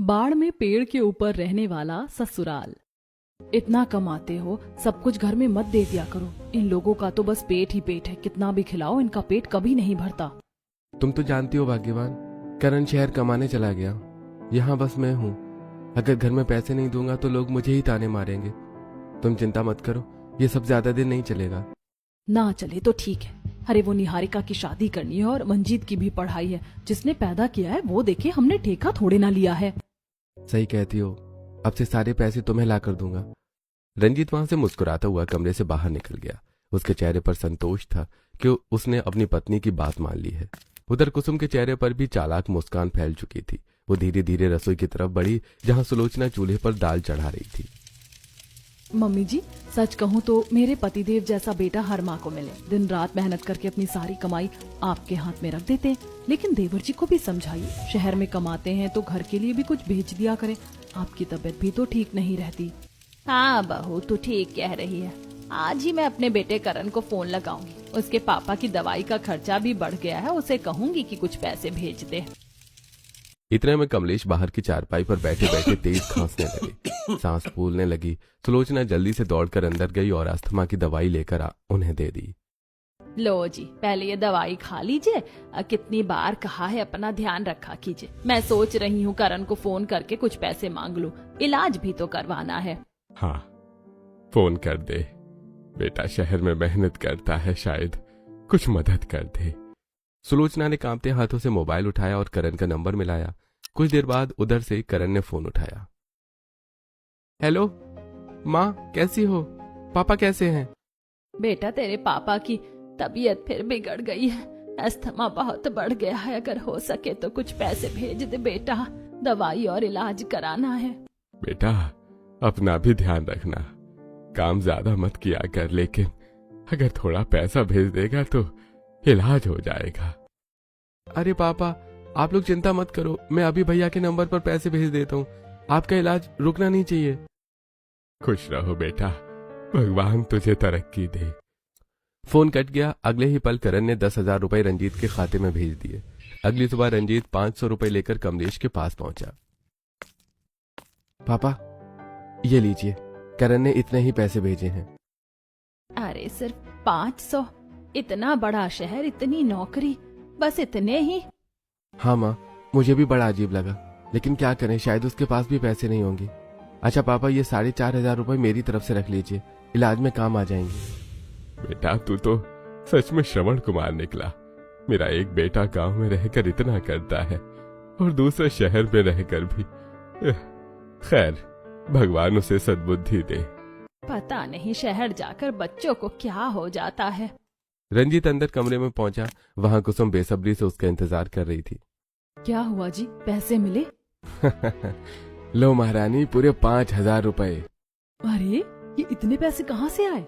बाढ़ में पेड़ के ऊपर रहने वाला ससुराल। इतना कमाते हो, सब कुछ घर में मत दे दिया करो। इन लोगों का तो बस पेट ही पेट है, कितना भी खिलाओ इनका पेट कभी नहीं भरता। तुम तो जानती हो भाग्यवान, करण शहर कमाने चला गया, यहाँ बस मैं हूँ। अगर घर में पैसे नहीं दूंगा तो लोग मुझे ही ताने मारेंगे। तुम चिंता मत करो, ये सब ज्यादा दिन नहीं चलेगा। ना चले तो ठीक है। अरे वो निहारिका की शादी करनी है और मंजीत की भी पढ़ाई है। जिसने पैदा किया है वो देखे, हमने ठेका थोड़े ना लिया है। सही कहती हो, अब से सारे पैसे तुम्हें ला कर दूंगा। रंजीत वहां से मुस्कुराता हुआ कमरे से बाहर निकल गया। उसके चेहरे पर संतोष था कि उसने अपनी पत्नी की बात मान ली है। उधर कुसुम के चेहरे पर भी चालाक मुस्कान फैल चुकी थी। वो धीरे धीरे रसोई की तरफ बढ़ी जहां सुलोचना चूल्हे पर दाल चढ़ा रही थी। मम्मी जी, सच कहूँ तो मेरे पतिदेव जैसा बेटा हर माँ को मिले। दिन रात मेहनत करके अपनी सारी कमाई आपके हाथ में रख देते हैं। लेकिन देवर जी को भी समझाइए, शहर में कमाते हैं तो घर के लिए भी कुछ भेज दिया करें। आपकी तबीयत भी तो ठीक नहीं रहती। हाँ बहू, तू ठीक कह रही है। आज ही मैं अपने बेटे करण को फोन लगाऊंगी। उसके पापा की दवाई का खर्चा भी बढ़ गया है, उसे कहूंगी कि कुछ पैसे भेज दे। इतने में कमलेश बाहर की चारपाई पर बैठे बैठे तेज खांसने लगे, सांस फूलने लगी। सुलोचना जल्दी से दौड़कर अंदर गई और अस्थमा की दवाई लेकर उन्हें दे दी। लो जी, पहले ये दवाई खा लीजिए। कितनी बार कहा है अपना ध्यान रखा कीजिए। मैं सोच रही हूँ करण को फोन करके कुछ पैसे मांग लूं, इलाज भी तो करवाना है। हाँ, फोन कर दे। बेटा शहर में मेहनत करता है, शायद कुछ मदद कर दे। सुलोचना ने कांपते हाथों से मोबाइल उठाया और करण का नंबर मिलाया। कुछ देर बाद उधर से करण ने फोन उठाया। हेलो माँ, कैसी हो? पापा कैसे हैं? बेटा तेरे पापा की तबीयत फिर बिगड़ गई है। अस्थमा बहुत बढ़ गया है। अगर हो सके तो कुछ पैसे भेज दे बेटा, दवाई और इलाज कराना है। बेटा अपना भी ध्यान रखना, काम ज्यादा मत किया कर, लेकिन अगर थोड़ा पैसा भेज देगा तो इलाज हो जाएगा। अरे पापा, आप लोग चिंता मत करो, मैं अभी भैया के नंबर पर पैसे भेज देता हूँ। आपका इलाज रुकना नहीं चाहिए। खुश रहो बेटा, भगवान तुझे तरक्की दे। फोन कट गया। अगले ही पल करण ने 10,000 रुपए रंजीत के खाते में भेज दिए। अगली सुबह रंजीत 500 रुपए लेकर कमलेश के पास पहुंचा। पापा ये लीजिए, करण ने इतने ही पैसे भेजे हैं। अरे सिर्फ 500? इतना बड़ा शहर, इतनी नौकरी, बस इतने ही? हाँ माँ, मुझे भी बड़ा अजीब लगा, लेकिन क्या करें, शायद उसके पास भी पैसे नहीं होंगे। अच्छा पापा, ये 4,500 रुपए मेरी तरफ से रख लीजिए, इलाज में काम आ जाएंगे। बेटा तू तो सच में श्रवण कुमार निकला। मेरा एक बेटा गांव में रहकर इतना करता है और दूसरे शहर में रहकर भी। खैर, भगवान उसे सद्बुद्धि दे। पता नहीं शहर जाकर बच्चों को क्या हो जाता है। रंजीत अंदर कमरे में पहुंचा। वहां कुसुम बेसब्री से उसका इंतजार कर रही थी। क्या हुआ जी, पैसे मिले? लो महारानी, पूरे 5,000 रुपए। अरे ये इतने पैसे कहाँ से आए?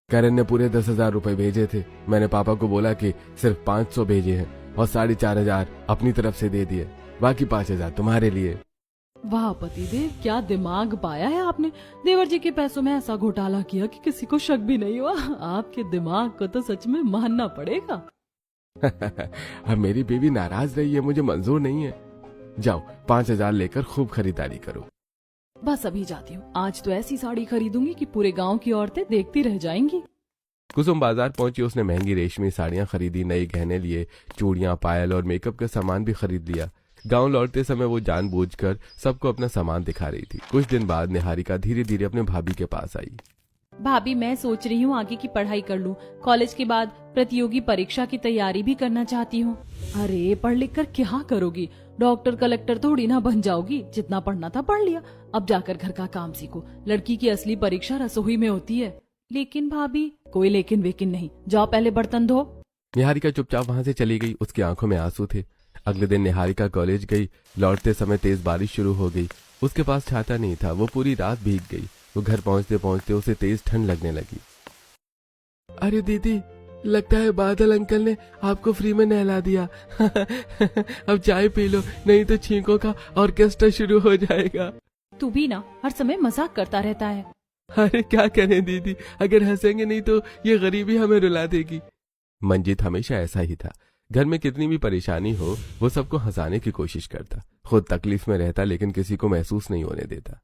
करण ने पूरे 10,000 रुपए भेजे थे। मैंने पापा को बोला कि सिर्फ 500 भेजे हैं और 4,500 अपनी तरफ से दे दिए, बाकी 5,000 तुम्हारे लिए। वाह पतिदेव, क्या दिमाग पाया है आपने। देवर जी के पैसों में ऐसा घोटाला किया कि किसी को शक भी नहीं हुआ। आपके दिमाग को तो सच में मानना पड़ेगा। अब मेरी बीवी नाराज रही है, मुझे मंजूर नहीं है। जाओ 5,000 लेकर खूब खरीदारी करो। बस अभी जाती हूँ। आज तो ऐसी साड़ी खरीदूंगी कि पूरे गांव की औरतें देखती रह जाएंगी। कुसुम बाजार पहुंची। उसने महंगी रेशमी साड़ियां खरीदी, नए गहने लिए, चूड़ियां, पायल और मेकअप का सामान भी खरीद लिया। गांव लौटते समय वो जानबूझकर सबको अपना सामान दिखा रही थी। कुछ दिन बाद निहारिका धीरे धीरे अपने भाभी के पास आई। भाभी, मैं सोच रही हूँ आगे की पढ़ाई कर लूँ। कॉलेज के बाद प्रतियोगी परीक्षा की तैयारी भी करना चाहती हूँ। अरे पढ़ लिख कर क्या करोगी? डॉक्टर कलेक्टर थोड़ी ना बन जाओगी। जितना पढ़ना था पढ़ लिया, अब जाकर घर का काम सीखो। लड़की की असली परीक्षा रसोई में होती है। लेकिन भाभी, कोई लेकिन वेकिन नहीं, जाओ पहले बर्तन धो। निहारिका चुपचाप वहां से चली गई। उसकी आंखों में आंसू थे। अगले दिन निहारिका कॉलेज गई। लौटते समय तेज बारिश शुरू हो गई। उसके पास छाता नहीं था। वो पूरी रात भीग गई। वो घर पहुंचते पहुंचते उसे तेज ठंड लगने लगी। अरे दीदी, लगता है बादल अंकल ने आपको फ्री में नहला दिया। अब चाय पी लो, नहीं तो छींकों का ऑर्केस्ट्रा शुरू हो जाएगा। तू भी ना हर समय मजाक करता रहता है। अरे क्या करें दीदी, अगर हंसेंगे नहीं तो ये गरीबी हमें रुला देगी। मंजीत हमेशा ऐसा ही था। घर में कितनी भी परेशानी हो वो सबको हंसाने की कोशिश करता, खुद तकलीफ में रहता लेकिन किसी को महसूस नहीं होने देता।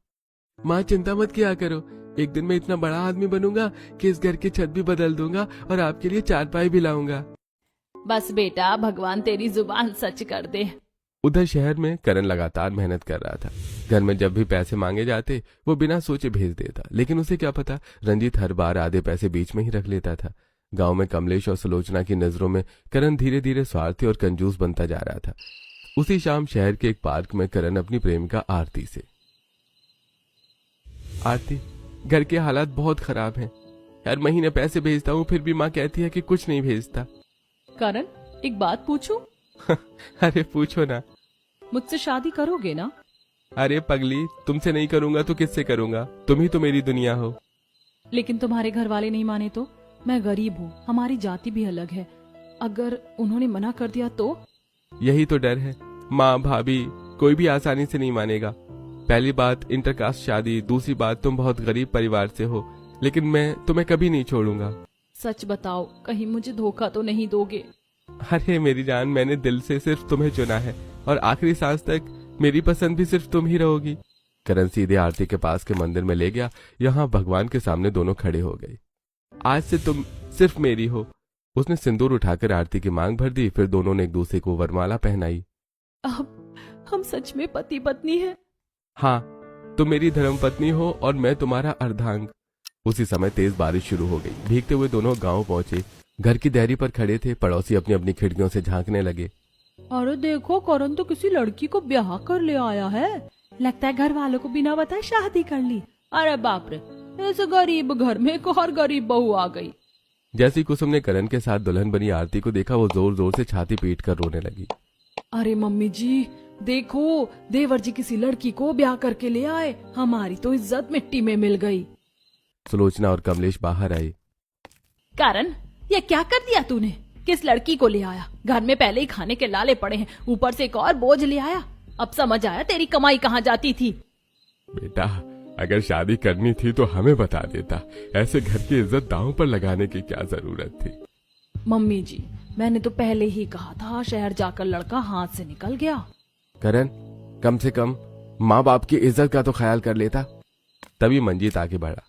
माँ चिंता मत किया करो, एक दिन मैं इतना बड़ा आदमी बनूंगा कि इस घर की छत भी बदल दूंगा और आपके लिए चारपाई भी लाऊंगा। बस बेटा, भगवान तेरी जुबान सच कर दे। उधर शहर में करण लगातार मेहनत कर रहा था। घर में जब भी पैसे मांगे जाते वो बिना सोचे भेज देता, लेकिन उसे क्या पता रंजीत हर बार आधे पैसे बीच में ही रख लेता था। गांव में कमलेश और सुलोचना की नजरों में करण धीरे धीरे स्वार्थी और कंजूस बनता जा रहा था। उसी शाम शहर के एक पार्क में करण अपनी प्रेमिका आरती से, आरती घर के हालात बहुत खराब हैं, हर महीने पैसे भेजता हूँ फिर भी माँ कहती है कि कुछ नहीं भेजता। करण, एक बात पूछूं? अरे पूछो ना। मुझसे शादी करोगे ना? अरे पगली, तुमसे नहीं करूंगा तो किससे करूंगा, तुम ही तो मेरी दुनिया हो। लेकिन तुम्हारे घर वाले नहीं माने तो? मैं गरीब हूँ, हमारी जाति भी अलग है, अगर उन्होंने मना कर दिया तो? यही तो डर है। माँ भाभी कोई भी आसानी से नहीं मानेगा। पहली बात इंटरकास्ट शादी, दूसरी बात तुम बहुत गरीब परिवार से हो, लेकिन मैं तुम्हें कभी नहीं छोड़ूंगा। सच बताओ, कहीं मुझे धोखा तो नहीं दोगे? अरे मेरी जान, मैंने दिल से सिर्फ तुम्हें चुना है और आखिरी सांस तक मेरी पसंद भी सिर्फ तुम ही रहोगी। करण सीधे आरती के पास के मंदिर में ले गया। यहाँ भगवान के सामने दोनों खड़े हो गए। आज से तुम सिर्फ मेरी हो। उसने सिंदूर उठाकर आरती की मांग भर दी, फिर दोनों ने एक दूसरे को वरमाला पहनाई। अब हम सच में पति पत्नी हैं? हाँ, तुम मेरी धर्मपत्नी हो और मैं तुम्हारा अर्धांग। उसी समय तेज बारिश शुरू हो गई। भीगते हुए दोनों गांव पहुंचे। घर की देहरी पर खड़े थे। पड़ोसी अपनी अपनी खिड़कियों से झांकने लगे। अरे देखो, करण तो किसी लड़की को ब्याह कर ले आया है, लगता है घर वालों को बिना बताए शादी कर ली। अरे बाप रे, ऐसे गरीब घर में एक और गरीब बहू आ गई। जैसी कुसुम ने करण के साथ दुल्हन बनी आरती को देखा, वो जोर जोर से छाती पीट कर रोने लगी। अरे मम्मी जी देखो, देवर जी किसी लड़की को ब्याह करके ले आए, हमारी तो इज्जत मिट्टी में मिल गई। सुलोचना और कमलेश बाहर आए। करण, ये क्या कर दिया तूने? किस लड़की को ले आया? घर में पहले ही खाने के लाले पड़े हैं, ऊपर से एक और बोझ ले आया। अब समझ आया तेरी कमाई कहाँ जाती थी। बेटा, अगर शादी करनी थी तो हमें बता देता, ऐसे घर की इज्जत दांव पर लगाने की क्या जरूरत थी। मम्मी जी, मैंने तो पहले ही कहा था, शहर जाकर लड़का हाथ से निकल गया। करण, कम से कम माँ बाप की इज्जत का तो ख्याल कर लेता। तभी मंजीत आगे बढ़ा।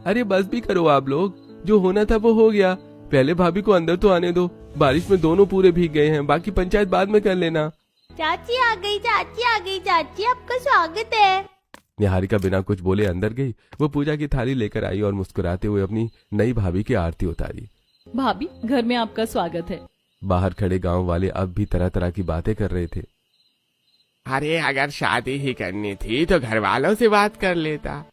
अरे बस भी करो आप लोग, जो होना था वो हो गया। पहले भाभी को अंदर तो आने दो, बारिश में दोनों पूरे भीग गए हैं, बाकी पंचायत बाद में कर लेना। चाची आ गई, चाची आ गई, चाची आपका स्वागत है। निहारिका बिना कुछ बोले अंदर गई। वो पूजा की थाली लेकर आई और मुस्कुराते हुए अपनी नई भाभी की आरती उतारी। भाभी, घर में आपका स्वागत है। बाहर खड़े गांव वाले अब भी तरह तरह की बातें कर रहे थे। अरे अगर शादी ही करनी थी तो घर वालों से बात कर लेता।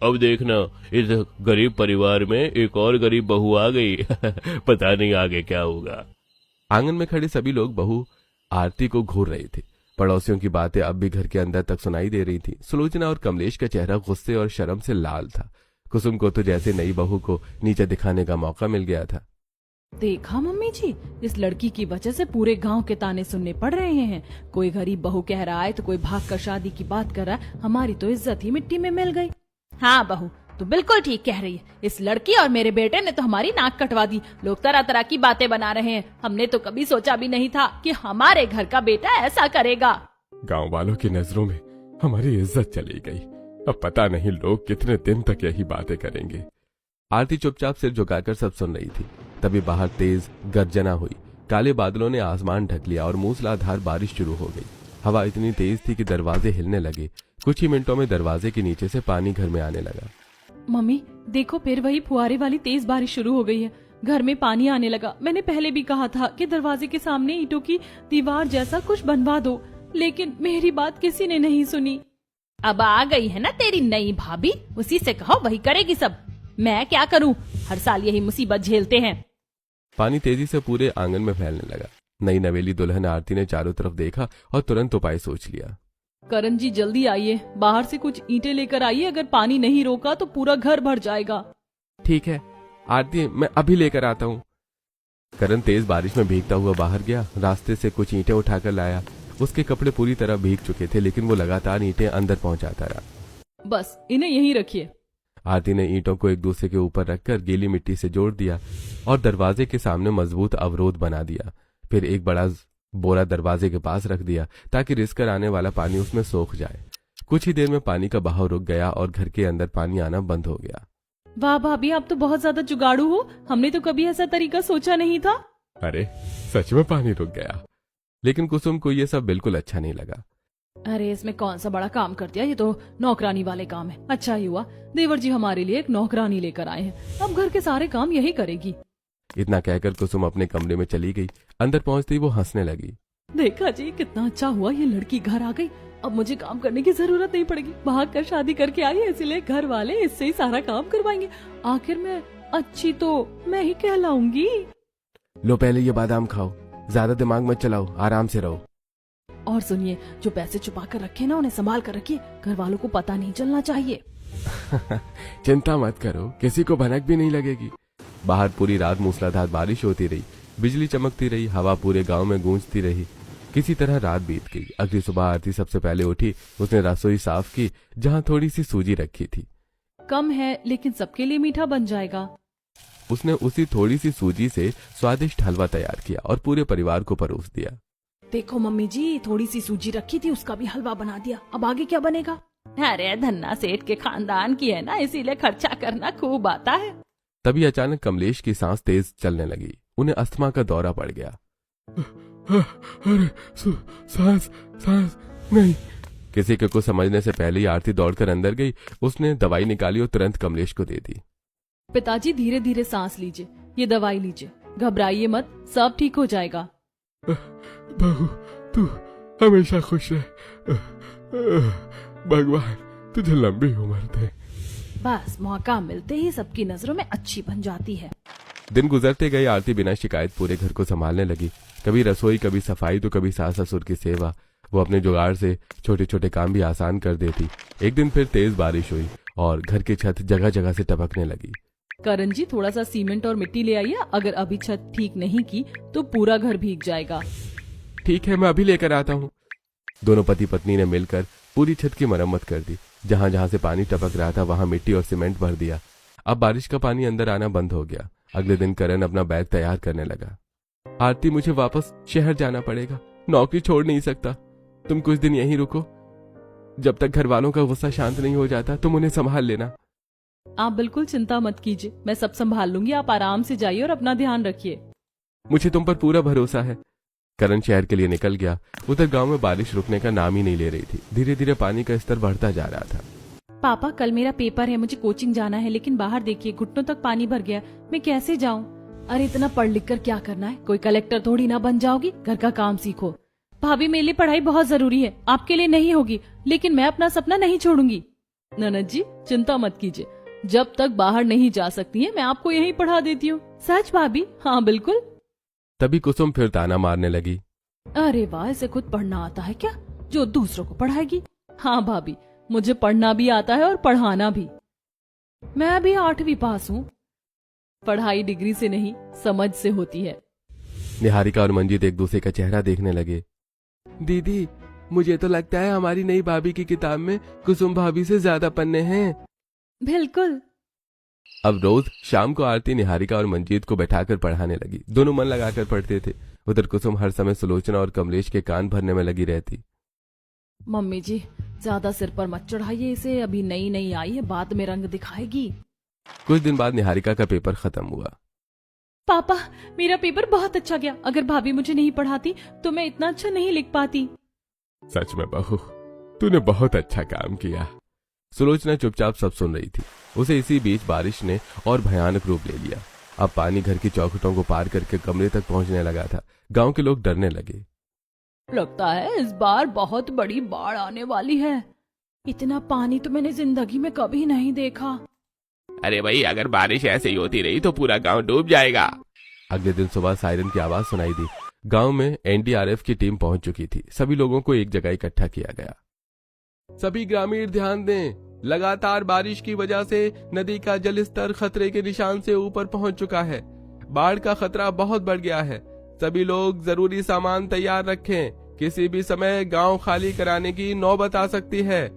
अब देखना, इस गरीब परिवार में एक और गरीब बहू आ गई। पता नहीं आगे क्या होगा। आंगन में खड़े सभी लोग बहू आरती को घूर रहे थे। पड़ोसियों की बातें अब भी घर के अंदर तक सुनाई दे रही थी। सुलोचना और कमलेश का चेहरा गुस्से और शर्म से लाल था। कुसुम को तो जैसे नई बहू को नीचे दिखाने का मौका मिल गया था। देखा मम्मी जी, इस लड़की की वजह से पूरे गांव के ताने सुनने पड़ रहे हैं। कोई गरीब बहू कह रहा है तो कोई भागकर शादी की बात कर रहा है। हमारी तो इज्जत ही मिट्टी में मिल गई। हाँ बहू, तू बिल्कुल ठीक कह रही है। इस लड़की और मेरे बेटे ने तो हमारी नाक कटवा दी। लोग तरह तरह की बातें बना रहे हैं। हमने तो कभी सोचा भी नहीं था कि हमारे घर का बेटा ऐसा करेगा। गांव वालों की नजरों में हमारी इज्जत चली गई। अब पता नहीं लोग कितने दिन तक यही बातें करेंगे। आरती चुपचाप सिर झुकाकर सब सुन रही थी। तभी बाहर तेज गर्जना हुई। काले बादलों ने आसमान ढक लिया और मूसलाधार बारिश शुरू हो गई। हवा इतनी तेज थी कि दरवाजे हिलने लगे। कुछ ही मिनटों में दरवाजे के नीचे से पानी घर में आने लगा। मम्मी देखो, फिर वही फुहारे वाली तेज बारिश शुरू हो गई है। घर में पानी आने लगा। मैंने पहले भी कहा था कि दरवाजे के सामने ईंटों की दीवार जैसा कुछ बनवा दो, लेकिन मेरी बात किसी ने नहीं सुनी। अब आ गई है ना तेरी नई भाभी, उसी से कहो, वही करेगी सब। मैं क्या करूं, हर साल यही मुसीबत झेलते हैं। पानी तेजी से पूरे आंगन में फैलने लगा। नई नवेली दुल्हन आरती ने चारों तरफ देखा और तुरंत उपाय सोच लिया। करण जी जल्दी आइए, बाहर से कुछ ईंटें लेकर आइए। अगर पानी नहीं रोका तो पूरा घर भर जाएगा। ठीक है आरती, मैं अभी लेकर आता हूँ। करण तेज बारिश में भीगता हुआ बाहर गया। रास्ते से कुछ ईंटें उठाकर लाया। उसके कपड़े पूरी तरह भीग चुके थे, लेकिन वो लगातार ईंटें अंदर पहुंचाता रहा। बस इन्हें यहीं रखिए। आरती ने ईंटों को एक दूसरे के ऊपर रखकर गीली मिट्टी से जोड़ दिया और दरवाजे के सामने मजबूत अवरोध बना दिया। फिर एक बड़ा बोरा दरवाजे के पास रख दिया ताकि रिस कर आने वाला पानी उसमें सोख जाए। कुछ ही देर में पानी का बहाव रुक गया और घर के अंदर पानी आना बंद हो गया। वाह भाभी, आप तो बहुत ज्यादा जुगाड़ू हो, हमने तो कभी ऐसा तरीका सोचा नहीं था। अरे सच में पानी रुक गया, लेकिन कुसुम को ये सब बिल्कुल अच्छा नहीं लगा। अरे इसमें कौन सा बड़ा काम कर दिया, ये तो नौकरानी वाले काम है। अच्छा ही हुआ देवर जी हमारे लिए एक नौकरानी लेकर आए हैं, अब घर के सारे काम यही करेगी। इतना कहकर कुसुम अपने कमरे में चली गई। अंदर पहुंचते ही वो हंसने लगी। देखा जी, कितना अच्छा हुआ ये लड़की घर आ गई, अब मुझे काम करने की जरूरत नहीं पड़ेगी। भाग कर शादी करके आई है, इसलिए घर वाले इससे ही सारा काम करवाएंगे। आखिर में अच्छी तो मैं ही कहलाऊंगी। लो पहले ये बादाम खाओ, ज्यादा दिमाग मत चलाओ, आराम से रहो। और सुनिए, जो पैसे छुपा कर रखे ना उन्हें संभाल कर रखिए, घर वालों को पता नहीं चलना चाहिए। चिंता मत करो, किसी को भनक भी नहीं लगेगी। बाहर पूरी रात मूसलाधार बारिश होती रही, बिजली चमकती रही, हवा पूरे गांव में गूंजती रही। किसी तरह रात बीत गई। अगली सुबह आरती सबसे पहले उठी। उसने रसोई साफ की जहां थोड़ी सी सूजी रखी थी। कम है लेकिन सबके लिए मीठा बन जाएगा। उसने उसी थोड़ी सी सूजी से स्वादिष्ट हलवा तैयार किया और पूरे परिवार को परोस दिया। देखो मम्मी जी, थोड़ी सी सूजी रखी थी, उसका भी हलवा बना दिया, अब आगे क्या बनेगा। अरे धन्ना सेठ के खानदान की है ना, इसीलिए खर्चा करना खूब आता है। तभी अचानक कमलेश की सांस तेज चलने लगी। उन्हें अस्थमा का दौरा पड़ गया। अरे सांस सांस नहीं। किसी के कुछ समझने से पहले ही आरती दौड़कर अंदर गई। उसने दवाई निकाली और तुरंत कमलेश को दे दी। पिताजी धीरे धीरे सांस लीजिए, ये दवाई लीजिए, घबराइए मत, सब ठीक हो जाएगा। बहू तू हमेशा खुश रहे, भगवान तुझे लंबी उम्र दे। बस मौका मिलते ही सबकी नजरों में अच्छी बन जाती है। दिन गुजरते गए। आरती बिना शिकायत पूरे घर को संभालने लगी। कभी रसोई, कभी सफाई, तो कभी सास ससुर की सेवा। वो अपने जुगाड़ से छोटे छोटे काम भी आसान कर देती। एक दिन फिर तेज बारिश हुई और घर की छत जगह जगह से टपकने लगी। करण जी, थोड़ा सा सीमेंट और मिट्टी ले आइए, अगर अभी छत ठीक नहीं की तो पूरा घर भीग जाएगा। ठीक है, मैं अभी लेकर आता हूँ। दोनों पति पत्नी ने मिलकर पूरी छत की मरम्मत कर दी। जहां जहां से पानी टपक रहा था वहां मिट्टी और सीमेंट भर दिया। अब बारिश का पानी अंदर आना बंद हो गया। अगले दिन करण अपना बैग तैयार करने लगा। आरती, मुझे वापस शहर जाना पड़ेगा, नौकरी छोड़ नहीं सकता। तुम कुछ दिन यहीं रुको, जब तक घर वालों का गुस्सा शांत नहीं हो जाता तुम उन्हें संभाल लेना। आप बिल्कुल चिंता मत कीजिए, मैं सब संभाल लूंगी, आप आराम से जाइए और अपना ध्यान रखिए। मुझे तुम पर पूरा भरोसा है। करण शहर के लिए निकल गया। उधर गांव में बारिश रुकने का नाम ही नहीं ले रही थी। धीरे धीरे पानी का स्तर बढ़ता जा रहा था। पापा, कल मेरा पेपर है, मुझे कोचिंग जाना है, लेकिन बाहर देखिए घुटनों तक पानी भर गया, मैं कैसे जाऊं? अरे इतना पढ़ लिख कर क्या करना है, कोई कलेक्टर थोड़ी ना बन जाओगी, घर का काम सीखो। भाभी, मेरे लिए पढ़ाई बहुत जरूरी है, आपके लिए नहीं होगी, लेकिन मैं अपना सपना नहीं छोड़ूंगी। ननद जी चिंता मत कीजिए, जब तक बाहर नहीं जा सकती है मैं आपको यहीं पढ़ा देती हूँ। सच भाभी? हाँ बिल्कुल। तभी कुसुम फिर ताना मारने लगी। अरे वाह, इसे खुद पढ़ना आता है क्या, जो दूसरों को पढ़ाएगी? हाँ भाभी, मुझे पढ़ना भी आता है और पढ़ाना भी। मैं भी 8वीं पास हूँ। पढ़ाई डिग्री से नहीं, समझ से होती है। निहारिका और मंजीत एक दूसरे का चेहरा देखने लगे। दीदी, मुझे तो लगता है हमारी नई भाभी की किताब में कुसुम भाभी से ज्यादा पन्ने हैं। बिल्कुल। अब रोज शाम को आरती निहारिका और मंजीत को बैठाकर पढ़ाने लगी। दोनों मन लगाकर पढ़ते थे। उधर कुसुम हर समय सुलोचना और कमलेश के कान भरने में लगी रहती। मम्मी जी, ज्यादा सिर पर मत चढ़ाइए इसे, अभी नई नई आई है, बाद में रंग दिखाएगी। कुछ दिन बाद निहारिका का पेपर खत्म हुआ। पापा, मेरा पेपर बहुत अच्छा गया, अगर भाभी मुझे नहीं पढ़ाती तो मैं इतना अच्छा नहीं लिख पाती। सच में बहू, तूने बहुत अच्छा काम किया। सुलोचना चुपचाप सब सुन रही थी। उसे इसी बीच बारिश ने और भयानक रूप ले लिया। अब पानी घर की चौखटों को पार करके कमरे तक पहुंचने लगा था। गांव के लोग डरने लगे। लगता है इस बार बहुत बड़ी बाढ़ आने वाली है। इतना पानी तो मैंने जिंदगी में कभी नहीं देखा। अरे भाई, अगर बारिश ऐसे ही होती रही तो पूरा गांव डूब जाएगा। अगले दिन सुबह सायरन की आवाज सुनाई दी। गांव में एनडीआरएफ की टीम पहुंच चुकी थी। सभी लोगों को एक जगह इकट्ठा किया गया। सभी ग्रामीण ध्यान दें, लगातार बारिश की वजह से नदी का जल स्तर खतरे के निशान से ऊपर पहुंच चुका है। बाढ़ का खतरा बहुत बढ़ गया है। सभी लोग जरूरी सामान तैयार रखें। किसी भी समय गांव खाली कराने की नौबत आ सकती है।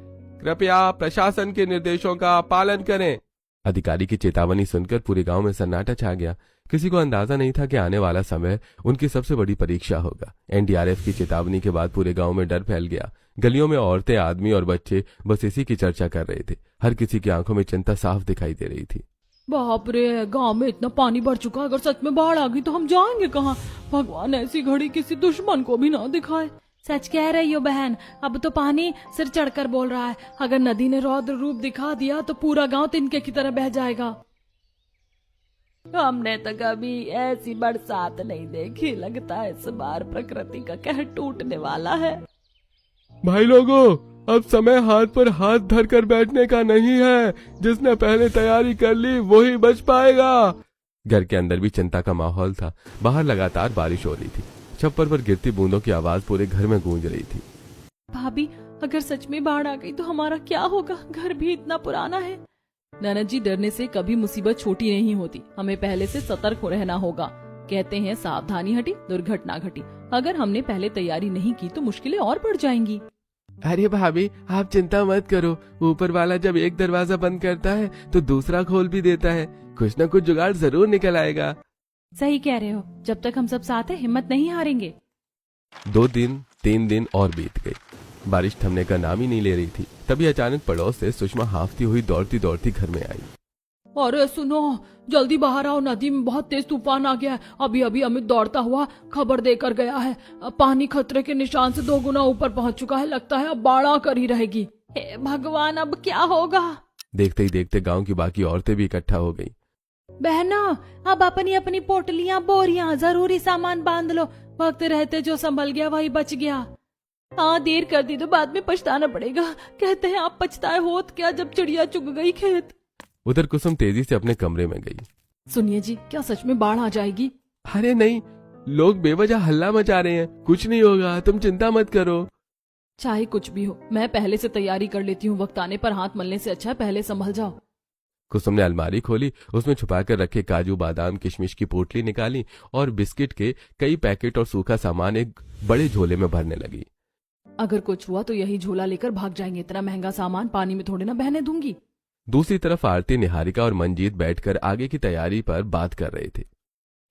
कृपया प्रशासन के निर्देशों का पालन करें। अधिकारी की चेतावनी सुनकर पूरे गांव में सन्नाटा छा गया। किसी को अंदाजा नहीं था कि आने वाला समय उनकी सबसे बड़ी परीक्षा होगा। एनडीआरएफ की चेतावनी के बाद पूरे गांव में डर फैल गया। गलियों में औरतें, आदमी और बच्चे बस इसी की चर्चा कर रहे थे। हर किसी की आंखों में चिंता साफ दिखाई दे रही थी। बाप रे, गांव में इतना पानी भर चुका, अगर सच में बाढ़ आ गई तो हम जाएंगे कहाँ? भगवान ऐसी घड़ी किसी दुश्मन को भी ना दिखाए। सच कह रही हो बहन, अब तो पानी सिर चढ़कर बोल रहा है। अगर नदी ने रौद्र रूप दिखा दिया तो पूरा गांव तिनके की तरह बह जाएगा। हमने तो कभी ऐसी बरसात नहीं देखी, लगता है इस बार प्रकृति का कहर टूटने वाला है। भाई लोगों, अब समय हाथ पर हाथ धर कर बैठने का नहीं है। जिसने पहले तैयारी कर ली वही बच पाएगा। घर के अंदर भी चिंता का माहौल था। बाहर लगातार बारिश हो रही थी। छप्पर पर गिरती बूंदों की आवाज पूरे घर में गूंज रही थी। भाभी, अगर सच में बाढ़ आ गई तो हमारा क्या होगा? घर भी इतना पुराना है। ननद जी, डरने से कभी मुसीबत छोटी नहीं होती। हमें पहले से सतर्क रहना होगा। कहते हैं सावधानी हटी दुर्घटना घटी। अगर हमने पहले तैयारी नहीं की तो मुश्किलें और बढ़ जाएंगी। अरे भाभी, आप चिंता मत करो। ऊपर वाला जब एक दरवाजा बंद करता है तो दूसरा खोल भी देता है। कुछ न कुछ जुगाड़ जरूर निकल आएगा। सही कह रहे हो, जब तक हम सब साथ हैं हिम्मत नहीं हारेंगे। 2 दिन 3 दिन और बीत गए। बारिश थमने का नाम ही नहीं ले रही थी। तभी अचानक पड़ोस से सुषमा हाफती हुई दौड़ती दौड़ती घर में आई। अरे सुनो, जल्दी बाहर आओ, नदी में बहुत तेज तूफान आ गया है। अभी अभी अमित दौड़ता हुआ खबर देकर गया है। पानी खतरे के निशान से 2 गुना ऊपर पहुंच चुका है। लगता है अब बाढ़ आकर ही रहेगी। हे भगवान, अब क्या होगा? देखते ही देखते गांव की बाकी औरतें भी इकट्ठा हो गई। बहनों, अब अपनी अपनी पोटलियां, बोरियां, जरूरी सामान बांध लो। वक्त रहते जो संभल गया वही बच गया। हाँ, देर कर दी तो बाद में पछताना पड़ेगा। कहते हैं आप पछताए होत क्या जब चिड़िया चुग गई खेत। उधर कुसुम तेजी से अपने कमरे में गई। सुनिए जी, क्या सच में बाढ़ आ जाएगी? अरे नहीं, लोग बेवजह हल्ला मचा रहे हैं। कुछ नहीं होगा, तुम चिंता मत करो। चाहे कुछ भी हो, मैं पहले से तैयारी कर लेती हूँ। वक्त आने पर हाथ मलने से अच्छा है पहले संभल जाओ। कुसुम ने अलमारी खोली, उसमें छुपाकर रखे काजू, बादाम, किशमिश की पोटली निकाली और बिस्किट के कई पैकेट और सूखा सामान एक बड़े झोले में भरने लगी। अगर कुछ हुआ तो यही झोला लेकर भाग जाएंगे। इतना महंगा सामान पानी में थोड़ी ना बहने दूंगी। दूसरी तरफ आरती, निहारिका और मंजीत बैठकर आगे की तैयारी पर बात कर रहे थे।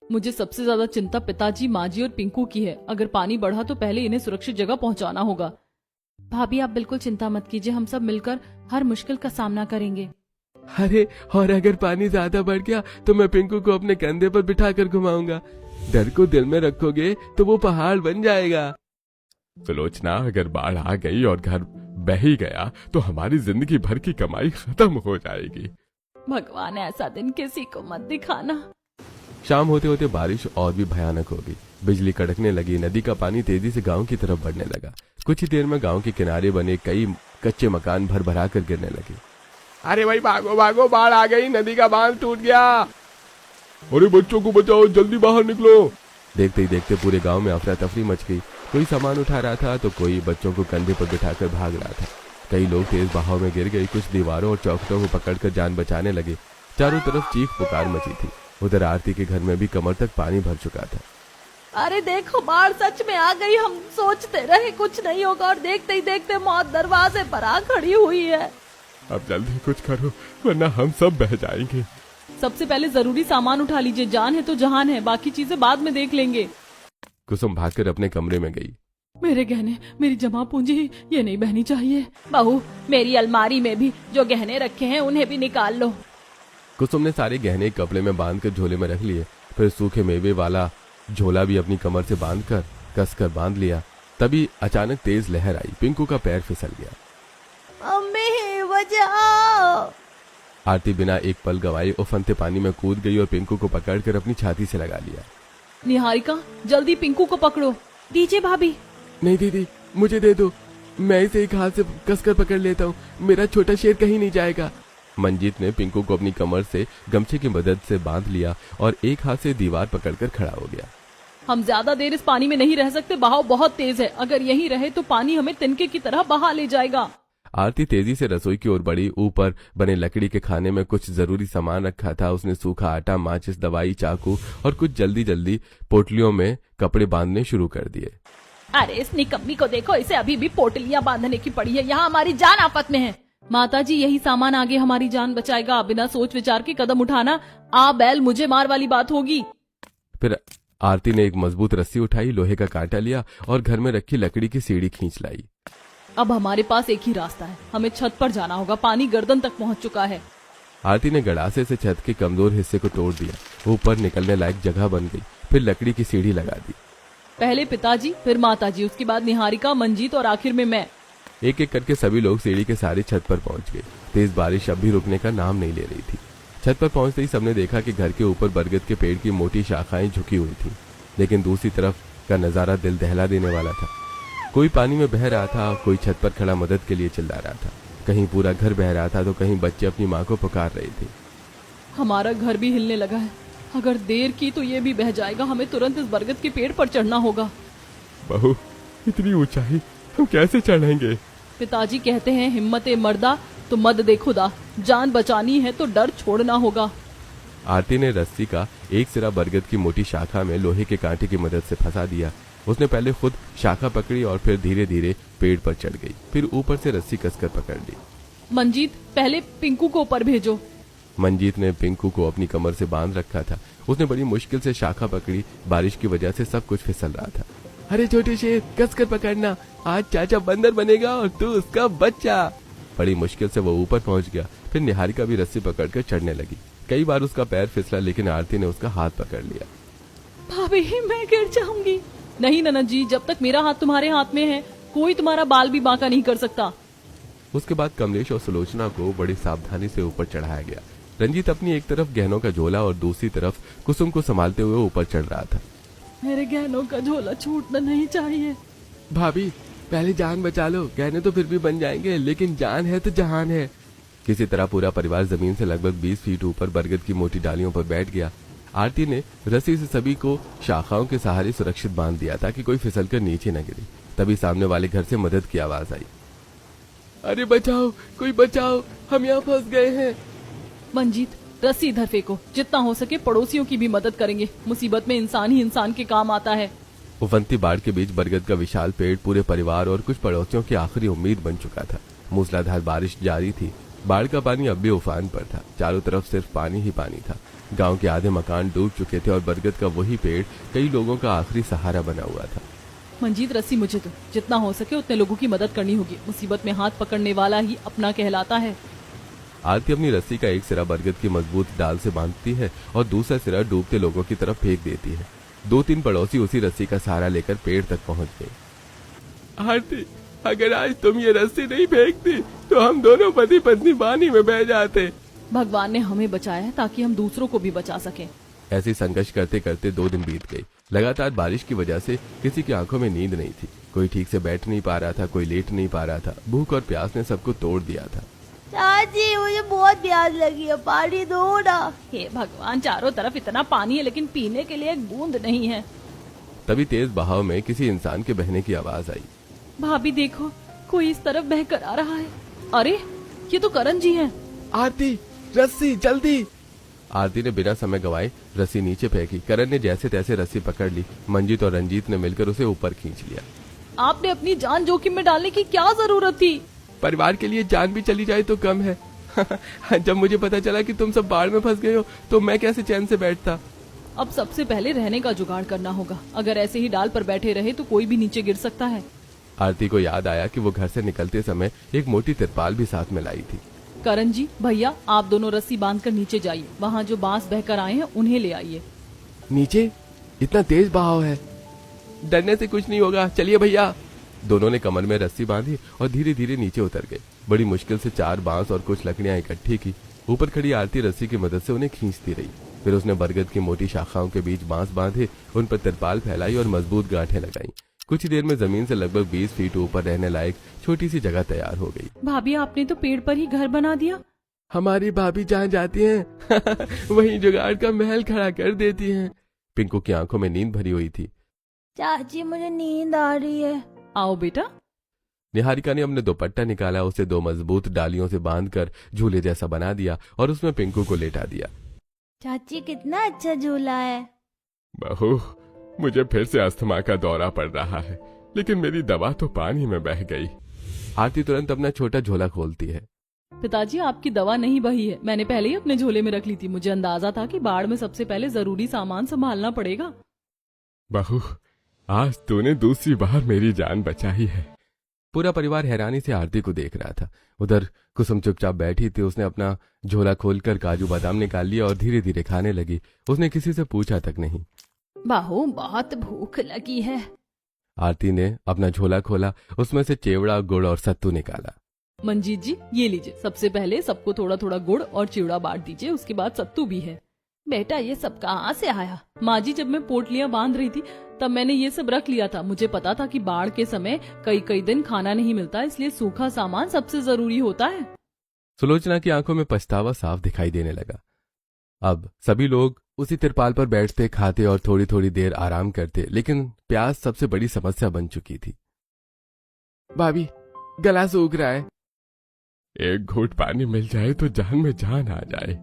मुझे सबसे ज्यादा चिंता पिताजी, माँ जी और पिंकू की है। अगर पानी बढ़ा तो पहले इन्हें सुरक्षित जगह पहुंचाना होगा। भाभी, आप बिल्कुल चिंता मत कीजिए, हम सब मिलकर हर मुश्किल का सामना करेंगे। अरे, और अगर पानी ज्यादा बढ़ गया तो मैं पिंकू को अपने कंधे पर बिठाकर घुमाऊंगा। डर को दिल में रखोगे तो वो पहाड़ बन जाएगा। सुलोचना, अगर बाढ़ आ गई और घर बह ही गया तो हमारी जिंदगी भर की कमाई खत्म हो जाएगी। भगवान, ऐसा दिन किसी को मत दिखाना। शाम होते होते बारिश और भी भयानक हो गई। बिजली कड़कने लगी। नदी का पानी तेजी से गांव की तरफ बढ़ने लगा। कुछ ही देर में गांव के किनारे बने कई कच्चे मकान भर भरा कर गिरने लगे। अरे भाई भागो भागो, बाढ़ आ गई, नदी का बांध टूट गया। अरे बच्चों को बचाओ, जल्दी बाहर निकलो। देखते ही देखते पूरे गांव में अफरा तफरी मच गई। कोई सामान उठा रहा था तो कोई बच्चों को कंधे पर बिठाकर भाग रहा था। कई लोग तेज बहाव में गिर गए। कुछ दीवारों और चौखटों को पकड़कर जान बचाने लगे। चारों तरफ चीख पुकार मची थी। उधर आरती के घर में भी कमर तक पानी भर चुका था। अरे देखो, बाढ़ सच में आ गई। हम सोचते रहे कुछ नहीं होगा और देखते ही देखते मौत दरवाजे पर आ खड़ी हुई है। अब जल्दी कुछ करो वरना हम सब बह जाएंगे। सबसे पहले जरूरी सामान उठा लीजिए। जान है तो जहान है, बाकी चीजें बाद में देख लेंगे। कुसुम भागकर अपने कमरे में गई। मेरे गहने, मेरी जमा पूंजी, ये नहीं बहनी चाहिए। बहू, मेरी अलमारी में भी जो गहने रखे हैं उन्हें भी निकाल लो। कुसुम ने सारे गहने कपड़े में बांधकर झोले में रख लिए। फिर सूखे मेवे वाला झोला भी अपनी कमर से बांधकर कसकर बांध लिया। तभी अचानक तेज लहर आई। पिंकू का पैर फिसल गया। अम्मी, बचाओ। आरती बिना एक पल गवाए उफनते पानी में कूद गई और पिंकू को पकड़कर अपनी छाती से लगा लिया। निहारिका, जल्दी पिंकू को पकड़ो। दीजिए भाभी। नहीं दीदी, मुझे दे दो। मैं इसे एक हाथ से कसकर पकड़ लेता हूँ। मेरा छोटा शेर कहीं नहीं जाएगा। मंजीत ने पिंकू को अपनी कमर से गमछे की मदद से बांध लिया और एक हाथ से दीवार पकड़कर खड़ा हो गया। हम ज्यादा देर इस पानी में नहीं रह सकते। बहाव बहुत तेज है। अगर यहीं रहे तो पानी हमें तिनके की तरह बहा ले जाएगा। आरती तेजी से रसोई की ओर बढ़ी। ऊपर बने लकड़ी के खाने में कुछ जरूरी सामान रखा था। उसने सूखा आटा, माचिस, दवाई, चाकू और कुछ जल्दी जल्दी पोटलियों में कपड़े बांधने शुरू कर दिए। अरे इस निकम्मी को देखो, इसे अभी भी पोटलियां बांधने की पड़ी है। यहाँ हमारी जान आफत में है। माताजी यही सामान आगे हमारी जान बचाएगा, बिना सोच विचार के कदम उठाना आ बैल मुझे मार वाली बात होगी। फिर आरती ने एक मजबूत रस्सी उठाई, लोहे का कांटा लिया और घर में रखी लकड़ी की सीढ़ी खींच लाई। अब हमारे पास एक ही रास्ता है, हमें छत पर जाना होगा, पानी गर्दन तक पहुंच चुका है। आरती ने गड़ासे से छत के कमजोर हिस्से को तोड़ दिया, ऊपर निकलने लायक जगह बन गई। फिर लकड़ी की सीढ़ी लगा दी। पहले पिताजी, फिर माताजी, उसके बाद निहारिका, मंजीत और आखिर में मैं। एक एक करके सभी लोग सीढ़ी के सहारे छत पर पहुंच गए। तेज बारिश अब भी रुकने का नाम नहीं ले रही थी। छत पर पहुंचते ही सबने देखा कि घर के ऊपर बरगद के पेड़ की मोटी शाखाएं झुकी हुई थीं, लेकिन दूसरी तरफ का नजारा दिल दहला देने वाला था। कोई पानी में बह रहा था, कोई छत पर खड़ा मदद के लिए चिल्ला रहा था, कहीं पूरा घर बह रहा था तो कहीं बच्चे अपनी माँ को पुकार रहे थे। हमारा घर भी हिलने लगा है, अगर देर की तो ये भी बह जाएगा। हमें तुरंत इस बरगद के पेड़ पर चढ़ना होगा। बहू, इतनी ऊंचाई हम कैसे चढ़ेंगे? पिताजी कहते हैं हिम्मते मर्दा तो मद दे खुदा, जान बचानी है तो डर छोड़ना होगा। आरती ने रस्सी का एक सिरा बरगद की मोटी शाखा में लोहे के कांटे की मदद से फंसा दिया। उसने पहले खुद शाखा पकड़ी और फिर धीरे धीरे पेड़ पर चढ़ गई। फिर ऊपर से रस्सी कसकर पकड़ ली। मंजीत, पहले पिंकू को ऊपर भेजो। मंजीत ने पिंकू को अपनी कमर से बांध रखा था। उसने बड़ी मुश्किल से शाखा पकड़ी, बारिश की वजह से सब कुछ फिसल रहा था। अरे छोटे शेर, कसकर पकड़ना, आज चाचा बंदर बनेगा और तू उसका बच्चा। बड़ी मुश्किल से वो ऊपर पहुंच गया। फिर निहारिका भी रस्सी पकड़कर चढ़ने लगी। कई बार उसका पैर फिसला, लेकिन आरती ने उसका हाथ पकड़ लिया। भाभी, मैं गिर जाऊंगी। नहीं ननद जी, जब तक मेरा हाथ तुम्हारे हाथ में है कोई तुम्हारा बाल भी बांका नहीं कर सकता। उसके बाद कमलेश और सुलोचना को बड़ी सावधानी से ऊपर चढ़ाया गया। रंजीत अपनी एक तरफ गहनों का झोला और दूसरी तरफ कुसुम को संभालते हुए ऊपर चढ़ रहा था। मेरे गहनों का झोला छूटना नहीं चाहिए। भाभी, पहले जान बचा लो, गहने तो फिर भी बन जाएंगे, लेकिन जान है तो जहान है। किसी तरह पूरा परिवार जमीन से लगभग 20 फीट ऊपर बरगद की मोटी डालियों पर बैठ गया। आरती ने रस्सी से सभी को शाखाओं के सहारे सुरक्षित बांध दिया ताकि कोई फिसलकर नीचे न गिरे। तभी सामने वाले घर से मदद की आवाज आई। अरे बचाओ, कोई बचाओ, हम यहाँ फंस गए हैं। मंजीत, रस्सी इधर फेंको, जितना हो सके पड़ोसियों की भी मदद करेंगे। मुसीबत में इंसान ही इंसान के काम आता है। उफनती बाढ़ के बीच बरगद का विशाल पेड़ पूरे परिवार और कुछ पड़ोसियों की आखिरी उम्मीद बन चुका था। मूसलाधार बारिश जारी थी। बाढ़ का पानी अब भी उफान पर था। चारों तरफ सिर्फ पानी ही पानी था। गांव के आधे मकान डूब चुके थे और बरगद का वही पेड़ कई लोगों का आखिरी सहारा बना हुआ था। मंजीत, रस्सी मुझे दो, जितना हो सके उतने लोगों की मदद करनी होगी। मुसीबत में हाथ पकड़ने वाला ही अपना कहलाता है। आरती अपनी रस्सी का एक सिरा बरगद की मजबूत डाल से बांधती है और दूसरा सिरा डूबते लोगों की तरफ फेंक देती है। 2-3 पड़ोसी उसी रस्सी का सहारा लेकर पेड़ तक पहुंच गए। आरती, अगर आज तुम ये रस्सी नहीं फेंकती तो हम दोनों पति पत्नी पानी में बह जाते। भगवान ने हमें बचाया है ताकि हम दूसरों को भी बचा सकें। ऐसे संघर्ष करते करते 2 दिन बीत गए। लगातार बारिश की वजह से किसी की आंखों में नींद नहीं थी। कोई ठीक से बैठ नहीं पा रहा था, कोई लेट नहीं पा रहा था। भूख और प्यास ने सबको तोड़ दिया था। चाची, मुझे बहुत प्यास लगी है, पानी दो ना। हे भगवान, चारों तरफ इतना पानी है लेकिन पीने के लिए एक बूंद नहीं है। तभी तेज बहाव में किसी इंसान के बहने की आवाज आई। भाभी देखो, कोई इस तरफ बह कर आ रहा है। अरे, ये तो करण जी हैं। आरती, रस्सी जल्दी। आरती ने बिना समय गवाए रस्सी नीचे फेंकी। करण ने जैसे तैसे रस्सी पकड़ ली। मंजीत और रंजीत ने मिलकर उसे ऊपर खींच लिया। आपने अपनी जान जोखिम में डालने की क्या जरूरत थी? परिवार के लिए जान भी चली जाए तो कम है। जब मुझे पता चला कि तुम सब बाढ़ में फंस गए हो तो मैं कैसे चैन से बैठता। अब सबसे पहले रहने का जुगाड़ करना होगा। अगर ऐसे ही डाल पर बैठे रहे तो कोई भी नीचे गिर सकता है। आरती को याद आया कि वो घर से निकलते समय एक मोटी तिरपाल भी साथ में लाई थी। करण जी, भैया, आप दोनों रस्सी बांधकर नीचे जाइए। वहाँ जो बांस बहकर आए हैं उन्हें ले आइए। नीचे इतना तेज बहाव है, डरने से कुछ नहीं होगा, चलिए भैया। दोनों ने कमर में रस्सी बांधी और धीरे धीरे नीचे उतर गए। बड़ी मुश्किल से 4 बांस और कुछ लकड़ियां इकट्ठी की। ऊपर खड़ी आरती रस्सी की मदद से उन्हें खींचती रही। फिर उसने बरगद की मोटी शाखाओं के बीच बांस बांधे, उन पर तिरपाल फैलाई और मजबूत गांठें लगाई। कुछ ही देर में जमीन से लगभग 20 फीट ऊपर रहने लायक छोटी सी जगह तैयार हो गई। भाभी, आपने तो पेड़ पर ही घर बना दिया। हमारी भाभी जहाँ जाती हैं वहीं जुगाड़ का महल खड़ा कर देती हैं। पिंकू की आंखों में नींद भरी हुई थी। चाची, मुझे नींद आ रही है। आओ बेटा। निहारिका ने अपने दुपट्टा निकाला, उसे 2 मजबूत डालियों से बांधकर झूले जैसा बना दिया और उसमें पिंकू को लेटा दिया। चाची, कितना अच्छा झूला है। बहू, मुझे फिर से अस्थमा का दौरा पड़ रहा है, लेकिन मेरी दवा तो पानी में बह गई। आरती तुरंत अपना छोटा झोला खोलती है। पिताजी आपकी दवा नहीं बही है, मैंने पहले ही अपने झोले में रख ली थी। मुझे अंदाजा था कि बाढ़ में सबसे पहले जरूरी सामान संभालना पड़ेगा। बहू, आज तूने दूसरी बार मेरी जान बचाई है। पूरा परिवार हैरानी से आरती को देख रहा था। उधर कुसुम चुपचाप बैठी थी। उसने अपना झोला खोलकर काजू बादाम निकाल लिया और धीरे धीरे खाने लगी। उसने किसी से पूछा तक नहीं। बहू बहुत भूख लगी है। आरती ने अपना झोला खोला, उसमें से चिवड़ा, गुड़ और सत्तू निकाला। मंजीत जी ये लीजिए, सबसे पहले सबको थोड़ा थोड़ा गुड़ और चिवड़ा बांट दीजिए, उसके बाद सत्तू भी है। बेटा ये सब कहाँ से आया? माँ जी, जब मैं पोटलियां बांध रही थी तब मैंने ये सब रख लिया था। मुझे पता था कि बाढ़ के समय कई कई दिन खाना नहीं मिलता, इसलिए सूखा सामान सबसे जरूरी होता है। सुलोचना की आंखों में पछतावा साफ दिखाई देने लगा। अब सभी लोग उसी तिरपाल पर बैठते, खाते और थोड़ी थोड़ी देर आराम करते, लेकिन प्यास सबसे बड़ी समस्या बन चुकी थी। भाभी, गला सूख रहा है। एक घूंट पानी मिल जाए तो जान में जान आ जाए।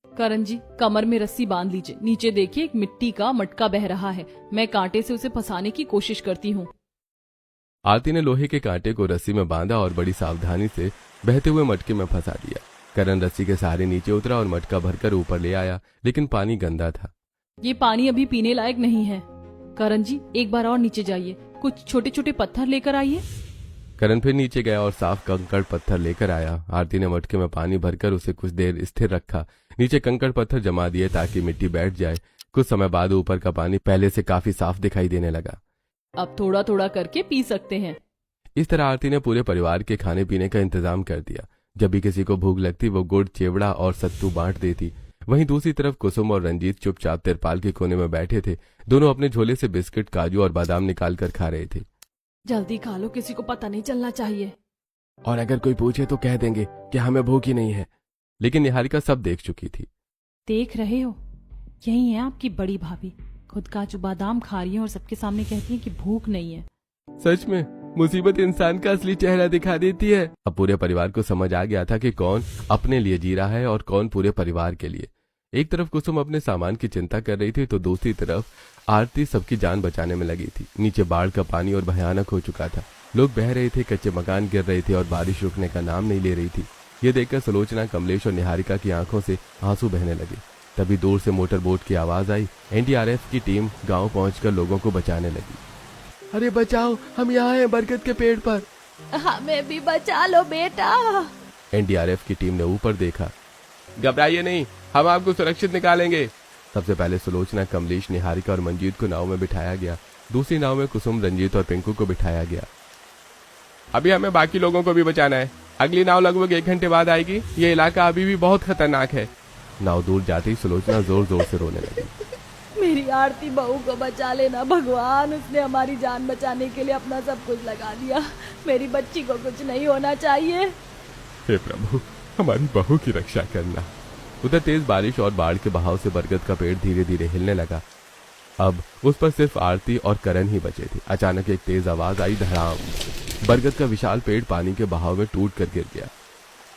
करण जी, कमर में रस्सी बांध लीजिए। नीचे देखिए, एक मिट्टी का मटका बह रहा है। मैं कांटे से उसे फंसाने की कोशिश करती हूँ। आरती ने लोहे के कांटे को रस्सी में बांधा और बड़ी सावधानी से बहते हुए मटके में फंसा दिया। करण रस्सी के सहारे नीचे उतरा और मटका भरकर ऊपर ले आया, लेकिन पानी गंदा था। ये पानी अभी पीने लायक नहीं है। करण जी, एक बार और नीचे जाइए, कुछ छोटे छोटे पत्थर लेकर आइए। करण फिर नीचे गया और साफ कंकड़ पत्थर लेकर आया। आरती ने मटके में पानी भरकर उसे कुछ देर स्थिर रखा। नीचे कंकड़ पत्थर जमा दिए ताकि मिट्टी बैठ जाए। कुछ समय बाद ऊपर का पानी पहले से काफी साफ दिखाई देने लगा। अब थोड़ा थोड़ा करके पी सकते हैं। इस तरह आरती ने पूरे परिवार के खाने पीने का इंतजाम कर दिया। जब भी किसी को भूख लगती वो गुड़, चिवड़ा और सत्तू बांट देती। वहीं दूसरी तरफ कुसुम और रंजीत चुपचाप तिरपाल के कोने में बैठे थे। दोनों अपने झोले से बिस्किट, काजू और बादाम निकाल कर खा रहे थे। जल्दी खा लो, किसी को पता नहीं चलना चाहिए। और अगर कोई पूछे तो कह देंगे कि हमें भूख ही नहीं है। लेकिन निहारिका सब देख चुकी थी। देख रहे हो, यही है आपकी बड़ी भाभी, खुद काजू बादाम खा रही है और सबके सामने कहती है कि भूख नहीं है। सच में मुसीबत इंसान का असली चेहरा दिखा देती है। अब पूरे परिवार को समझ आ गया था कि कौन अपने लिए जी रहा है और कौन पूरे परिवार के लिए। एक तरफ कुसुम अपने सामान की चिंता कर रही थी तो दूसरी तरफ आरती सबकी जान बचाने में लगी थी। नीचे बाढ़ का पानी और भयानक हो चुका था। लोग बह रहे थे, कच्चे मकान गिर रहे थे और बारिश रुकने का नाम नहीं ले रही थी। ये देखकर सुलोचना, कमलेश और निहारिका की आंखों से आंसू बहने लगे। तभी दूर से मोटर बोट की आवाज आई। एनडीआरएफ की टीम गांव पहुंचकर लोगों को बचाने लगी। अरे बचाओ, हम यहाँ हैं बरगद के पेड़ पर। हमें भी बचा लो बेटा। एनडीआरएफ की टीम ने ऊपर देखा। घबराइए नहीं, हम आपको सुरक्षित निकालेंगे। सबसे पहले सुलोचना, कमलेश, निहारिका और मंजीत को नाव में बिठाया गया। दूसरी नाव में कुसुम, रंजीत और पिंकू को बिठाया गया। अभी हमें बाकी लोगों को भी बचाना है। अगली नाव लगभग 1 घंटे बाद आएगी। ये इलाका अभी भी बहुत खतरनाक है। नाव दूर जाते ही सुलोचना जोर जोर से रोने लगी। मेरी आरती बहू को बचा लेना भगवान, उसने हमारी जान बचाने के लिए अपना सब कुछ लगा दिया। मेरी बच्ची को कुछ नहीं होना चाहिए। हे प्रभु, हमारी बहू की रक्षा करना। उधर तेज बारिश और बाढ़ के बहाव से बरगद का पेड़ धीरे धीरे हिलने लगा। अब उस पर सिर्फ आरती और करण ही बचे थे। अचानक एक तेज आवाज आई, धड़ाम। बरगद का विशाल पेड़ पानी के बहाव में टूट कर गिर गया।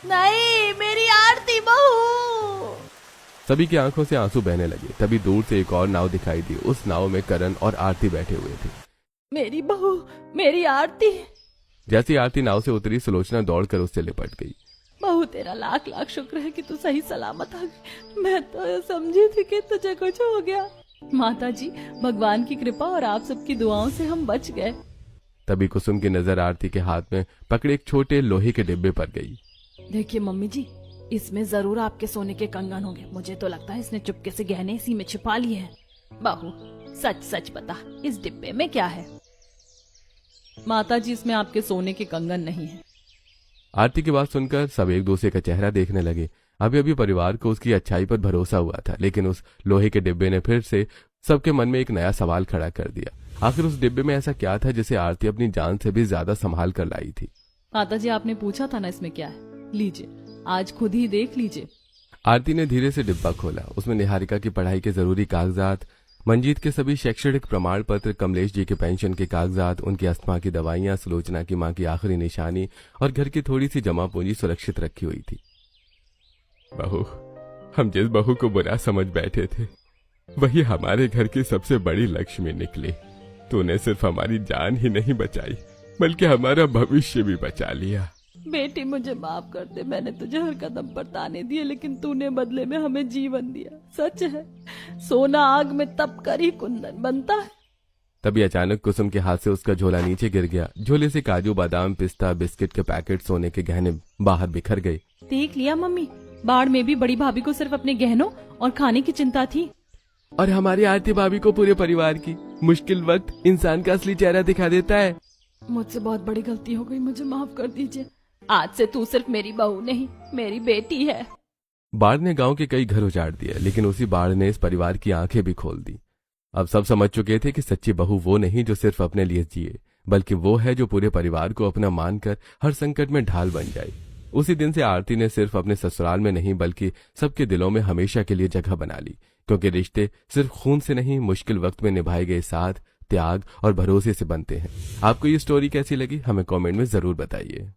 नहीं, मेरी आरती बहू। सभी की आंखों से आंसू बहने लगे। तभी दूर से एक और नाव दिखाई दी। उस नाव में करण और आरती बैठे हुए थे। मेरी बहू, मेरी आरती। जैसी आरती नाव से उतरी, सुलोचना दौड़कर उससे लिपट गई। बहू, तेरा लाख लाख शुक्र है कि तू सही सलामत आ गई। मैं तो समझी थी कि तुझे कुछ हो गया। माता जी, भगवान की कृपा और आप सबकी दुआओं से हम बच गए। तभी कुसुम की नजर आरती के हाथ में पकड़े एक छोटे लोहे के डिब्बे पर गई। देखिए मम्मी जी, इसमें जरूर आपके सोने के कंगन होंगे। मुझे तो लगता है इसने चुपके से गहने इसी में छिपा लिए हैं। बहू, सच सच बता, इस डिब्बे में क्या है? माता जी, इसमें आपके सोने के कंगन नहीं है। आरती की बात सुनकर सब एक दूसरे का चेहरा देखने लगे। अभी अभी परिवार को उसकी अच्छाई पर भरोसा हुआ था, लेकिन उस लोहे के डिब्बे ने फिर से सबके मन में एक नया सवाल खड़ा कर दिया। आखिर उस डिब्बे में ऐसा क्या था जिसे आरती अपनी जान से भी ज्यादा संभाल कर लाई थी? माता जी, आपने पूछा था ना इसमें क्या है। लीजिए, आज खुद ही देख लीजिए। आरती ने धीरे से डिब्बा खोला। उसमें निहारिका की पढ़ाई के जरूरी कागजात, मंजीत के सभी शैक्षणिक प्रमाण पत्र, कमलेश जी के पेंशन के कागजात, उनकी अस्थमा की दवाइयां, सुलोचना की मां की आखिरी निशानी और घर की थोड़ी सी जमा पूंजी सुरक्षित रखी हुई थी। बहू, हम जिस बहू को बुरा समझ बैठे थे वही हमारे घर की सबसे बड़ी लक्ष्मी निकली। तूने सिर्फ हमारी जान ही नहीं बचाई बल्कि हमारा भविष्य भी बचा लिया। बेटी मुझे माफ कर दे, मैंने तुझे हर कदम पर ताने दिए लेकिन तूने बदले में हमें जीवन दिया। सच है, सोना आग में तप कर ही कुंदन बनता है। तभी अचानक कुसुम के हाथ से उसका झोला नीचे गिर गया। झोले से काजू बादाम पिस्ता बिस्किट के पैकेट सोने के गहने बाहर बिखर गए। देख लिया मम्मी, बाढ़ में भी बड़ी भाभी को सिर्फ अपने गहनों और खाने की चिंता थी। और हमारी आरती भाभी को पूरे परिवार की। मुश्किल वक्त इंसान का असली चेहरा दिखा देता है। मुझसे बहुत बड़ी गलती हो गई, मुझे माफ कर दीजिए। आज से तू सिर्फ मेरी बहू नहीं, मेरी बेटी है। बाढ़ ने गांव के कई घर उजाड़ दिए, लेकिन उसी बाढ़ ने इस परिवार की आंखें भी खोल दी। अब सब समझ चुके थे कि सच्ची बहू वो नहीं जो सिर्फ अपने लिए जिए, बल्कि वो है जो पूरे परिवार को अपना मानकर हर संकट में ढाल बन जाए। उसी दिन से आरती ने सिर्फ अपने ससुराल में नहीं बल्कि सबके दिलों में हमेशा के लिए जगह बना ली, क्योंकि रिश्ते सिर्फ खून से नहीं, मुश्किल वक्त में निभाए गए साथ, त्याग और भरोसे से बनते हैं। आपको ये स्टोरी कैसी लगी हमें कमेंट में जरूर बताइए।